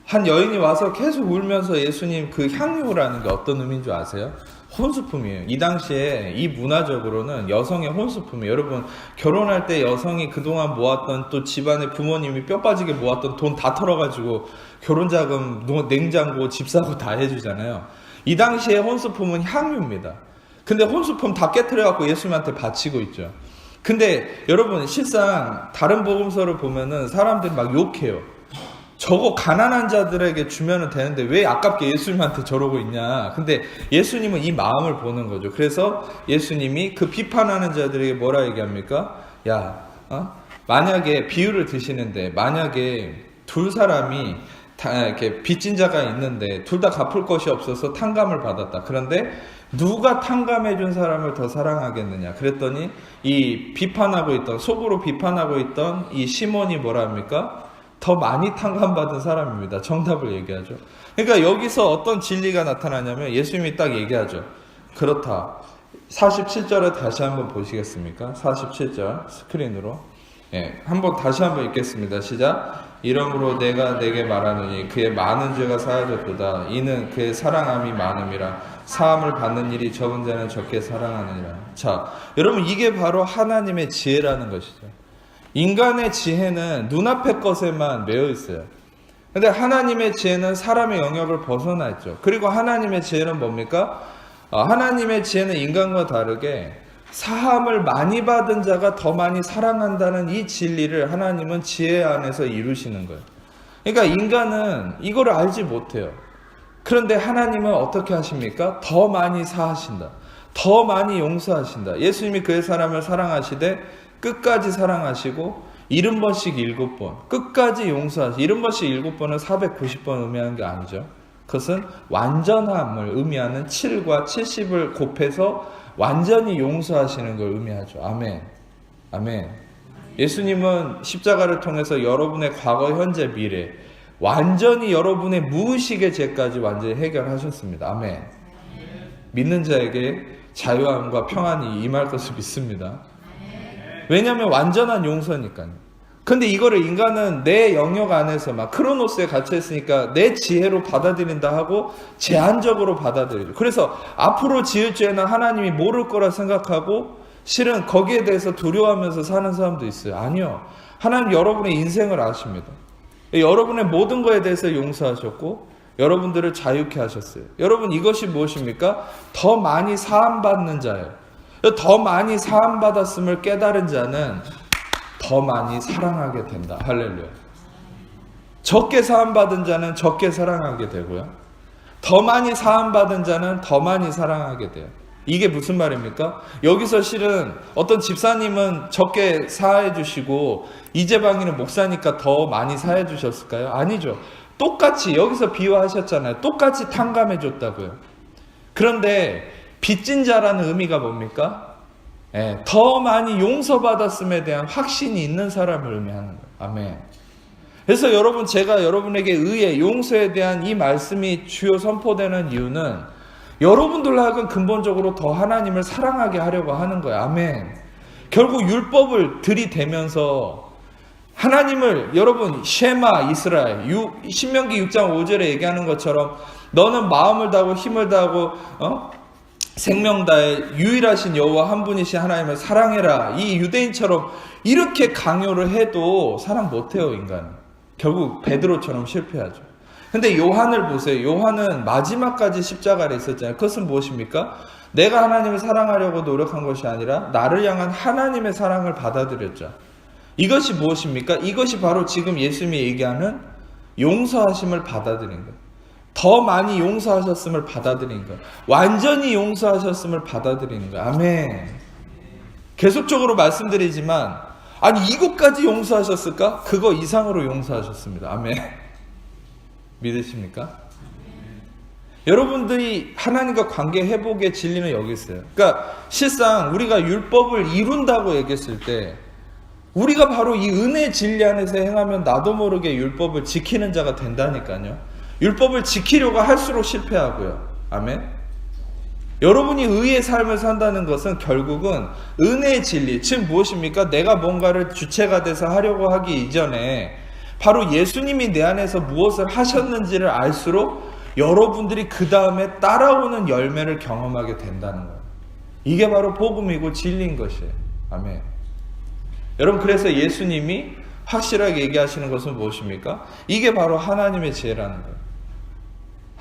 한 여인이 와서 계속 울면서 예수님 그 향유라는 게 어떤 의미인 줄 아세요? 혼수품이에요. 이 당시에 이 문화적으로는 여성의 혼수품이에요. 여러분, 결혼할 때 여성이 그동안 모았던 또 집안에 부모님이 뼈 빠지게 모았던 돈 다 털어가지고 결혼자금, 냉장고, 집 사고 다 해주잖아요. 이 당시에 혼수품은 향유입니다. 근데 혼수품 다 깨트려갖고 예수님한테 바치고 있죠. 근데 여러분, 실상 다른 복음서를 보면은 사람들이 막 욕해요. 저거 가난한 자들에게 주면 되는데 왜 아깝게 예수님한테 저러고 있냐. 근데 예수님은 이 마음을 보는 거죠. 그래서 예수님이 그 비판하는 자들에게 뭐라 얘기합니까? 만약에 비유를 드시는데 만약에 둘 사람이 이렇게 빚진 자가 있는데 둘 다 갚을 것이 없어서 탕감을 받았다. 그런데 누가 탕감해 준 사람을 더 사랑하겠느냐. 그랬더니 이 비판하고 있던, 속으로 비판하고 있던 이 시몬이 뭐라 합니까? 더 많이 탕감받은 사람입니다. 정답을 얘기하죠. 그러니까 여기서 어떤 진리가 나타나냐면 예수님이 딱 얘기하죠. 그렇다. 47절을 다시 한번 보시겠습니까? 47절 스크린으로. 한번 다시 한번 읽겠습니다. 시작. 이러므로 내가 내게 말하노니 그의 많은 죄가 사하졌도다. 이는 그의 사랑함이 많음이라. 사함을 받는 일이 적은 자는 적게 사랑하느니라. 자, 여러분, 이게 바로 하나님의 지혜라는 것이죠. 인간의 지혜는 눈앞의 것에만 매여 있어요. 근데 하나님의 지혜는 사람의 영역을 벗어나 있죠. 그리고 하나님의 지혜는 뭡니까? 하나님의 지혜는 인간과 다르게 사함을 많이 받은 자가 더 많이 사랑한다는 이 진리를 하나님은 지혜 안에서 이루시는 거예요. 그러니까 인간은 이거를 알지 못해요. 그런데 하나님은 어떻게 하십니까? 더 많이 사하신다. 더 많이 용서하신다. 예수님이 그의 사람을 사랑하시되 끝까지 사랑하시고 70번씩 7번 끝까지 용서하시고 70번씩 7번은 490번 의미하는 게 아니죠. 그것은 완전함을 의미하는 7과 70을 곱해서 완전히 용서하시는 걸 의미하죠. 아멘. 아멘. 예수님은 십자가를 통해서 여러분의 과거, 현재, 미래 완전히 여러분의 무의식의 죄까지 완전히 해결하셨습니다. 아멘. 믿는 자에게 자유함과 평안이 임할 것을 믿습니다. 왜냐하면 완전한 용서니까요. 근데 이거를 인간은 내 영역 안에서 막 크로노스에 갇혀 있으니까 내 지혜로 받아들인다 하고 제한적으로 받아들이죠. 그래서 앞으로 지을 죄는 하나님이 모를 거라 생각하고 실은 거기에 대해서 두려워하면서 사는 사람도 있어요. 아니요. 하나님 여러분의 인생을 아십니다. 여러분의 모든 거에 대해서 용서하셨고 여러분들을 자유케 하셨어요. 여러분 이것이 무엇입니까? 더 많이 사함받는 자예요. 더 많이 사함받았음을 깨달은 자는 더 많이 사랑하게 된다. 할렐루야. 적게 사함받은 자는 적게 사랑하게 되고요. 더 많이 사함받은 자는 더 많이 사랑하게 돼요. 이게 무슨 말입니까? 여기서 실은 어떤 집사님은 적게 사해 주시고 이재방이는 목사니까 더 많이 사해 주셨을까요? 아니죠. 똑같이 여기서 비유하셨잖아요. 똑같이 탕감해 줬다고요. 그런데 빚진 자라는 의미가 뭡니까? 더 많이 용서받았음에 대한 확신이 있는 사람을 의미하는 거예요. 아멘. 그래서 여러분, 제가 여러분에게 의의 용서에 대한 이 말씀이 주요 선포되는 이유는 여러분들로 하여금 근본적으로 더 하나님을 사랑하게 하려고 하는 거예요. 아멘. 결국 율법을 들이대면서 하나님을 여러분 쉐마 이스라엘 신명기 6장 5절에 얘기하는 것처럼 너는 마음을 다하고 힘을 다하고 생명 다해 유일하신 여호와 한 분이신 하나님을 사랑해라. 이 유대인처럼 이렇게 강요를 해도 사랑 못해요. 인간은 결국 베드로처럼 실패하죠. 근데 요한을 보세요. 요한은 마지막까지 십자가에 있었잖아요. 그것은 무엇입니까? 내가 하나님을 사랑하려고 노력한 것이 아니라 나를 향한 하나님의 사랑을 받아들였죠. 이것이 무엇입니까? 이것이 바로 지금 예수님이 얘기하는 용서하심을 받아들인 거예요. 더 많이 용서하셨음을 받아들인 거예요. 완전히 용서하셨음을 받아들이는 거예요. 아멘. 계속적으로 말씀드리지만 아니 이것까지 용서하셨을까? 그거 이상으로 용서하셨습니다. 아멘. 믿으십니까? 여러분들이 하나님과 관계 회복의 진리는 여기 있어요. 그러니까 실상 우리가 율법을 이룬다고 얘기했을 때 우리가 바로 이 은혜의 진리 안에서 행하면 나도 모르게 율법을 지키는 자가 된다니까요. 율법을 지키려고 할수록 실패하고요. 아멘. 여러분이 의의 삶을 산다는 것은 결국은 은혜의 진리, 즉 무엇입니까? 내가 뭔가를 주체가 돼서 하려고 하기 이전에 바로 예수님이 내 안에서 무엇을 하셨는지를 알수록 여러분들이 그 다음에 따라오는 열매를 경험하게 된다는 거예요. 이게 바로 복음이고 진리인 것이에요. 아멘. 여러분, 그래서 예수님이 확실하게 얘기하시는 것은 무엇입니까? 이게 바로 하나님의 지혜라는 거예요.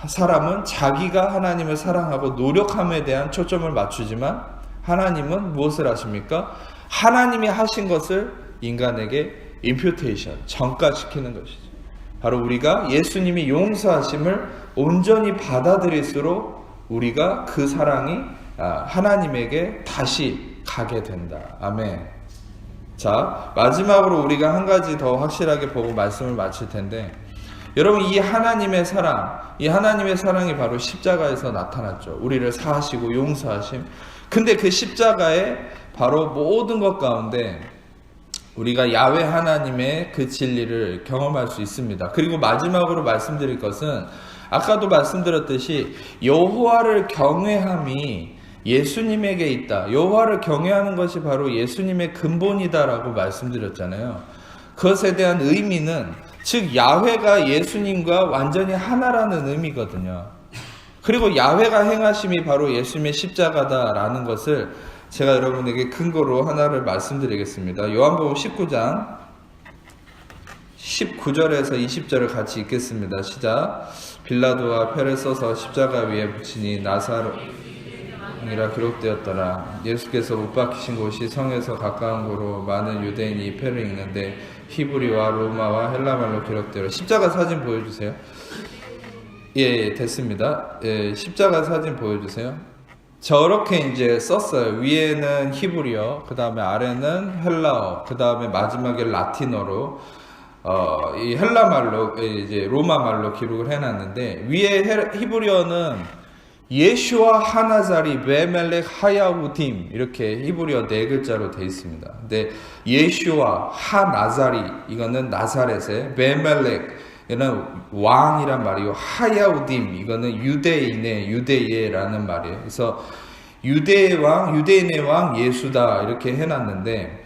사람은 자기가 하나님을 사랑하고 노력함에 대한 초점을 맞추지만 하나님은 무엇을 하십니까? 하나님이 하신 것을 인간에게 임퓨테이션, 전가시키는 것이죠. 바로 우리가 예수님이 용서하심을 온전히 받아들일수록 우리가 그 사랑이 하나님에게 다시 가게 된다. 아멘. 자, 마지막으로 우리가 한 가지 더 확실하게 보고 말씀을 마칠 텐데, 여러분, 이 하나님의 사랑이 바로 십자가에서 나타났죠. 우리를 사하시고 용서하심. 근데 그 십자가에 바로 모든 것 가운데 우리가 야훼 하나님의 그 진리를 경험할 수 있습니다. 그리고 마지막으로 말씀드릴 것은 아까도 말씀드렸듯이 여호와를 경외함이 예수님에게 있다. 여호와를 경외하는 것이 바로 예수님의 근본이다라고 말씀드렸잖아요. 그것에 대한 의미는 즉 야훼가 예수님과 완전히 하나라는 의미거든요. 그리고 야훼가 행하심이 바로 예수님의 십자가다라는 것을 제가 여러분에게 근거로 하나를 말씀드리겠습니다. 요한복음 19장 19절에서 20절을 같이 읽겠습니다. 시작. 빌라도가 표를 써서 십자가 위에 붙이니 나사로 이라 기록되었더라. 예수께서 못 박히신 곳이 성에서 가까운 곳으로 많은 유대인이 이 표를 읽는데 히브리와 로마와 헬라말로 기록되어. 십자가 사진 보여주세요. 예, 됐습니다. 예, 십자가 사진 보여주세요. 저렇게 이제 썼어요. 위에는 히브리어, 그 다음에 아래는 헬라어, 그 다음에 마지막에 라틴어로 이 헬라말로 이제 로마말로 기록을 해놨는데 위에 히브리어는 예슈아 하나자리 베멜렉 하야우딤 이렇게 히브리어 네 글자로 되어 있습니다. 근데 예슈아 하나자리 이거는 나사렛의 베멜렉 이는 왕이란 말이고 하야우딤 이거는 유대인의 유대예라는 말이에요. 그래서 유대인의 왕 예수다 이렇게 해놨는데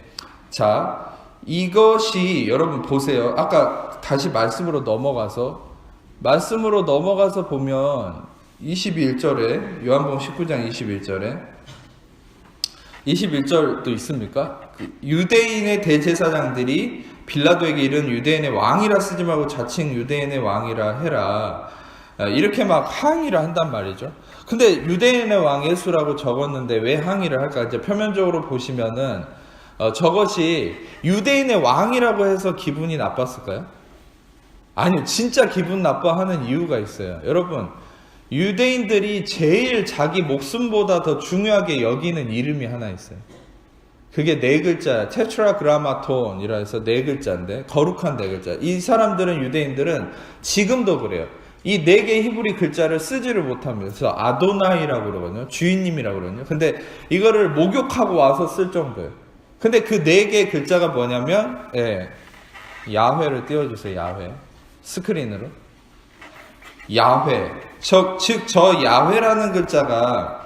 자 이것이 여러분 보세요. 아까 다시 말씀으로 넘어가서 보면 21절에 요한복음 19장 21절도 있습니까? 유대인의 대제사장들이 빌라도에게 이른 유대인의 왕이라 쓰지 말고 자칭 유대인의 왕이라 해라. 이렇게 막 항의를 한단 말이죠. 근데 유대인의 왕 예수라고 적었는데 왜 항의를 할까? 이제 표면적으로 보시면은 저것이 유대인의 왕이라고 해서 기분이 나빴을까요? 아니요. 진짜 기분 나빠하는 이유가 있어요. 여러분 유대인들이 제일 자기 목숨보다 더 중요하게 여기는 이름이 하나 있어요. 그게 네 글자, 테트라그라마톤이라 해서 네 글자인데 거룩한 네 글자. 이 사람들은 유대인들은 지금도 그래요. 이 네 개의 히브리 글자를 쓰지를 못합니다. 그래서 아도나이라고 그러거든요. 주인님이라고 그러거든요. 근데 이거를 목욕하고 와서 쓸 정도예요. 근데 그 네 개의 글자가 뭐냐면 야훼를 띄워주세요. 야훼 스크린으로. 야훼 저 야훼라는 글자가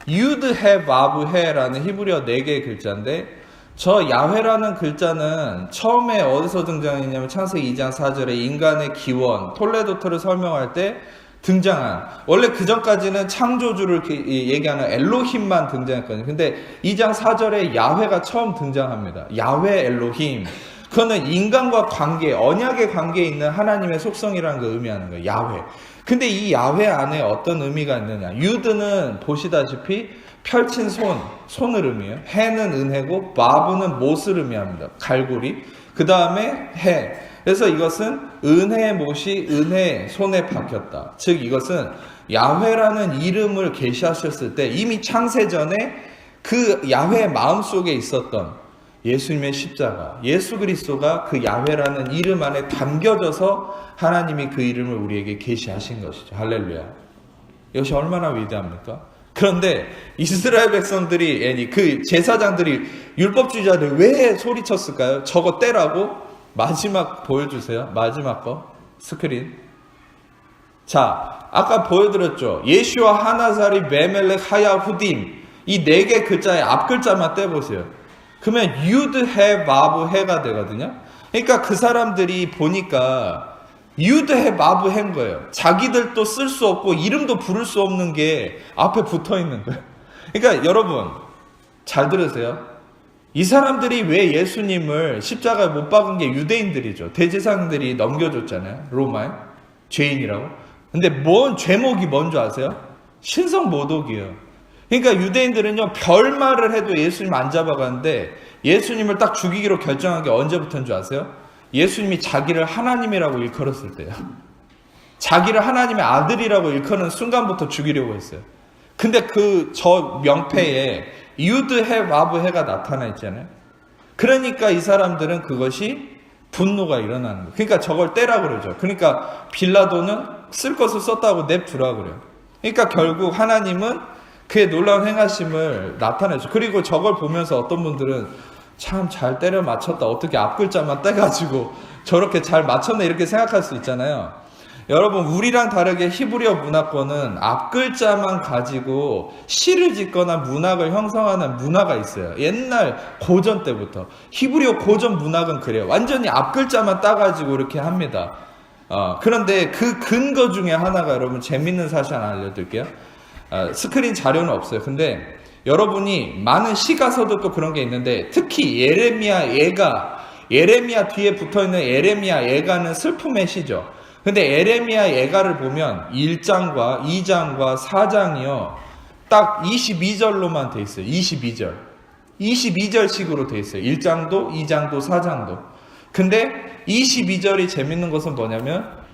유드해 바브해라는 히브리어 4개의 글자인데 저 야훼라는 글자는 처음에 어디서 등장했냐면 창세기 2장 4절에 인간의 기원 톨레도트를 설명할 때 등장한 원래 그 전까지는 창조주를 얘기하는 엘로힘만 등장했거든요. 근데 2장 4절에 야훼가 처음 등장합니다. 야훼 엘로힘 그거는 인간과 관계 언약의 관계에 있는 하나님의 속성이라는 걸 의미하는 거예요. 야훼. 근데 이 야훼 안에 어떤 의미가 있느냐. 유드는 보시다시피 펼친 손을 의미해요. 해는 은혜고 바브는 못을 의미합니다. 갈고리. 그 다음에 해. 그래서 이것은 은혜의 못이 은혜의 손에 박혔다. 즉 이것은 야훼라는 이름을 계시하셨을 때 이미 창세전에 그 야훼의 마음속에 있었던 예수님의 십자가, 예수 그리스도가 그 야훼라는 이름 안에 담겨져서 하나님이 그 이름을 우리에게 계시하신 것이죠. 할렐루야. 이것이 얼마나 위대합니까? 그런데 이스라엘 백성들이, 그 제사장들이, 율법주의자들 왜 소리쳤을까요? 저거 떼라고? 마지막 보여주세요. 마지막 거 스크린. 자, 아까 보여드렸죠. 예슈아 하나자리 메멜렉 하야후딤 이 4개 글자의 앞 글자만 떼보세요. 그러면 유드해 바브해가 되거든요. 그러니까 그 사람들이 보니까 유드해 바브해인 거예요. 자기들도 쓸 수 없고 이름도 부를 수 없는 게 앞에 붙어 있는 거예요. 그러니까 여러분 잘 들으세요. 이 사람들이 왜 예수님을 십자가에 못 박은 게 유대인들이죠. 대제사장들이 넘겨줬잖아요. 로마에 죄인이라고. 근데 뭔 죄목이 뭔지 아세요? 신성모독이에요. 그러니까 유대인들은요 별말을 해도 예수님 안 잡아가는데 예수님을 딱 죽이기로 결정한 게 언제부터인 줄 아세요? 예수님이 자기를 하나님이라고 일컬었을 때요. 자기를 하나님의 아들이라고 일컫는 순간부터 죽이려고 했어요. 근데 저 명패에 유드해 바브해가 나타나 있잖아요. 그러니까 이 사람들은 그것이 분노가 일어나는 거예요. 그러니까 저걸 떼라 그러죠. 그러니까 빌라도는 쓸 것을 썼다고 냅두라 그래요. 그러니까 결국 하나님은 그의 놀라운 행하심을 나타내죠. 그리고 저걸 보면서 어떤 분들은 참 잘 때려 맞췄다. 어떻게 앞글자만 떼가지고 저렇게 잘 맞췄네 이렇게 생각할 수 있잖아요. 여러분 우리랑 다르게 히브리어 문화권은 앞글자만 가지고 시를 짓거나 문학을 형성하는 문화가 있어요. 옛날 고전 때부터 히브리어 고전 문학은 그래요. 완전히 앞글자만 따가지고 이렇게 합니다. 그런데 그 근거 중에 하나가 여러분 재밌는 사실 하나 알려드릴게요. 스크린 자료는 없어요. 근데 여러분이 많은 시가서도 그런 게 있는데 특히 예레미야 뒤에 붙어있는 예레미야 예가는 슬픔의 시죠. 근데 예레미야 예가를 보면 1장과 2장과 4장이요 딱 22절로만 돼 있어요. 22절. 22절식으로 돼 있어요. 1장도, 2장도, 4장도. 근데 22절이 재밌는 것은 뭐냐면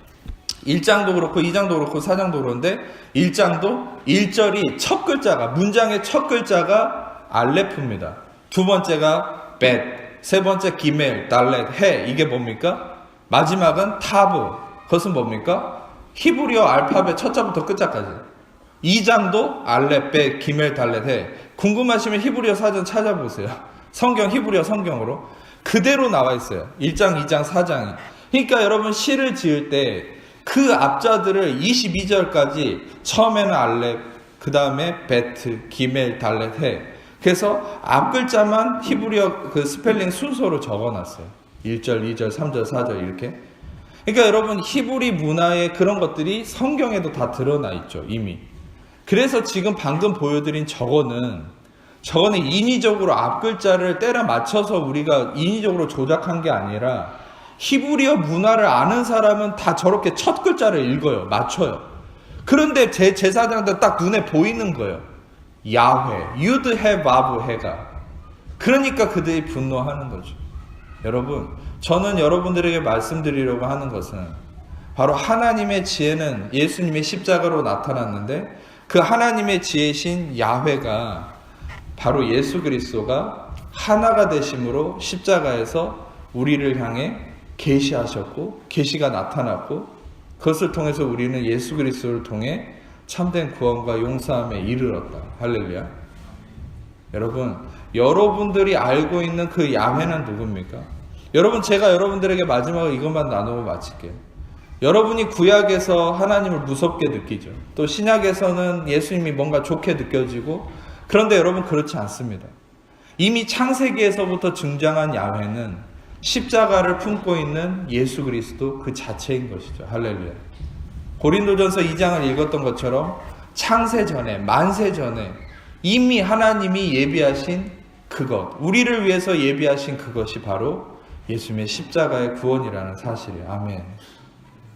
1장도 그렇고 2장도 그렇고 4장도 그런데 1장도 1절이 첫 글자가 문장의 첫 글자가 알레프입니다. 두 번째가 벳, 세 번째 기멜, 달렛, 해. 이게 뭡니까? 마지막은 타브. 그것은 뭡니까? 히브리어 알파벳 첫자부터 끝자까지. 2장도 알렙, 벳, 기멜, 달렛, 해. 궁금하시면 히브리어 사전 찾아보세요. 성경 히브리어 성경으로 그대로 나와 있어요. 1장, 2장, 4장이. 그러니까 여러분 시를 지을 때 그 앞자들을 22절까지 처음에는 알렙, 그 다음에 베트, 기멜, 달렛, 해. 그래서 앞글자만 히브리어 그 스펠링 순서로 적어놨어요. 1절, 2절, 3절, 4절 이렇게. 그러니까 여러분 히브리 문화의 그런 것들이 성경에도 다 드러나 있죠. 이미. 그래서 지금 방금 보여드린 저거는 인위적으로 앞글자를 때려 맞춰서 우리가 인위적으로 조작한 게 아니라 히브리어 문화를 아는 사람은 다 저렇게 첫 글자를 읽어요. 맞춰요. 그런데 제 제사장들 딱 눈에 보이는 거예요. 야훼, 유드, 해, 바브, 해가. 그러니까 그들이 분노하는 거죠. 여러분, 저는 여러분들에게 말씀드리려고 하는 것은 바로 하나님의 지혜는 예수님의 십자가로 나타났는데 그 하나님의 지혜신 야훼가 바로 예수 그리스도가 하나가 되심으로 십자가에서 우리를 향해 계시하셨고 계시가 나타났고 그것을 통해서 우리는 예수 그리스도를 통해 참된 구원과 용서함에 이르렀다. 할렐루야. 여러분, 여러분들이 알고 있는 그 야훼는 누굽니까? 여러분, 제가 여러분들에게 마지막으로 이것만 나누고 마칠게요. 여러분이 구약에서 하나님을 무섭게 느끼죠. 또 신약에서는 예수님이 뭔가 좋게 느껴지고 그런데 여러분 그렇지 않습니다. 이미 창세기에서부터 등장한 야훼는 십자가를 품고 있는 예수 그리스도 그 자체인 것이죠. 할렐루야. 고린도전서 2장을 읽었던 것처럼 창세 전에, 만세 전에 이미 하나님이 예비하신 그것, 우리를 위해서 예비하신 그것이 바로 예수님의 십자가의 구원이라는 사실이에요. 아멘.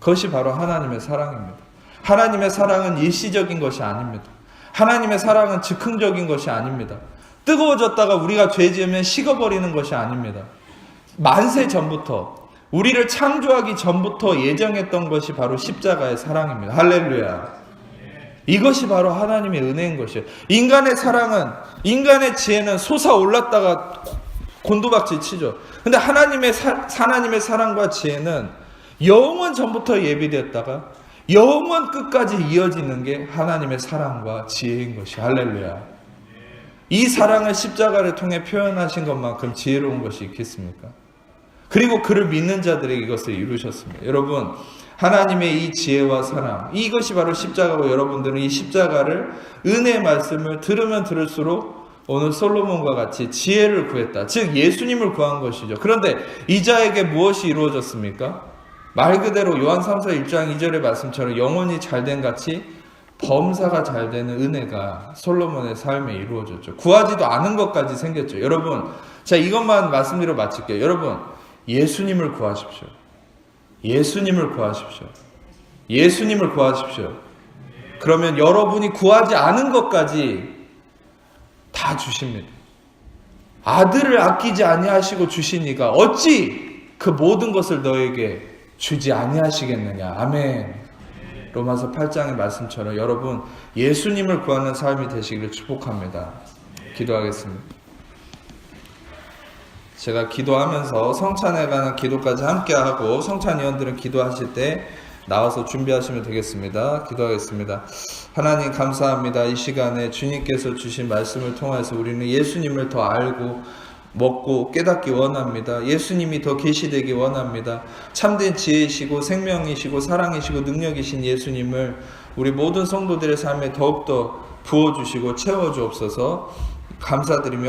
그것이 바로 하나님의 사랑입니다. 하나님의 사랑은 일시적인 것이 아닙니다. 하나님의 사랑은 즉흥적인 것이 아닙니다. 뜨거워졌다가 우리가 죄 지으면 식어버리는 것이 아닙니다. 만세 전부터 우리를 창조하기 전부터 예정했던 것이 바로 십자가의 사랑입니다. 할렐루야. 이것이 바로 하나님의 은혜인 것이에요. 인간의 사랑은, 인간의 지혜는 솟아올랐다가 곤두박질 치죠. 근데 하나님의 사랑과 지혜는 영원 전부터 예비되었다가 영원 끝까지 이어지는 게 하나님의 사랑과 지혜인 것이. 할렐루야. 이 사랑을 십자가를 통해 표현하신 것만큼 지혜로운 것이 있겠습니까? 그리고 그를 믿는 자들에게 이것을 이루셨습니다. 여러분, 하나님의 이 지혜와 사랑, 이것이 바로 십자가고 여러분들은 이 십자가를 은혜의 말씀을 들으면 들을수록 오늘 솔로몬과 같이 지혜를 구했다. 즉 예수님을 구한 것이죠. 그런데 이 자에게 무엇이 이루어졌습니까? 말 그대로 요한 3서 1장 2절의 말씀처럼 영혼이 잘된 같이 범사가 잘 되는 은혜가 솔로몬의 삶에 이루어졌죠. 구하지도 않은 것까지 생겼죠. 여러분, 자 이것만 말씀드려 마칠게요. 여러분, 예수님을 구하십시오. 예수님을 구하십시오. 예수님을 구하십시오. 그러면 여러분이 구하지 않은 것까지 다 주십니다. 아들을 아끼지 아니하시고 주시니까 어찌 그 모든 것을 너에게 주지 아니하시겠느냐. 아멘. 로마서 8장의 말씀처럼 여러분 예수님을 구하는 삶이 되시기를 축복합니다. 기도하겠습니다. 제가 기도하면서 성찬에 관한 기도까지 함께 하고 성찬위원들은 기도하실 때 나와서 준비하시면 되겠습니다. 기도하겠습니다. 하나님 감사합니다. 이 시간에 주님께서 주신 말씀을 통해서 우리는 예수님을 더 알고 먹고 깨닫기 원합니다. 예수님이 더 계시되기 원합니다. 참된 지혜이시고 생명이시고 사랑이시고 능력이신 예수님을 우리 모든 성도들의 삶에 더욱더 부어주시고 채워주옵소서. 감사드리며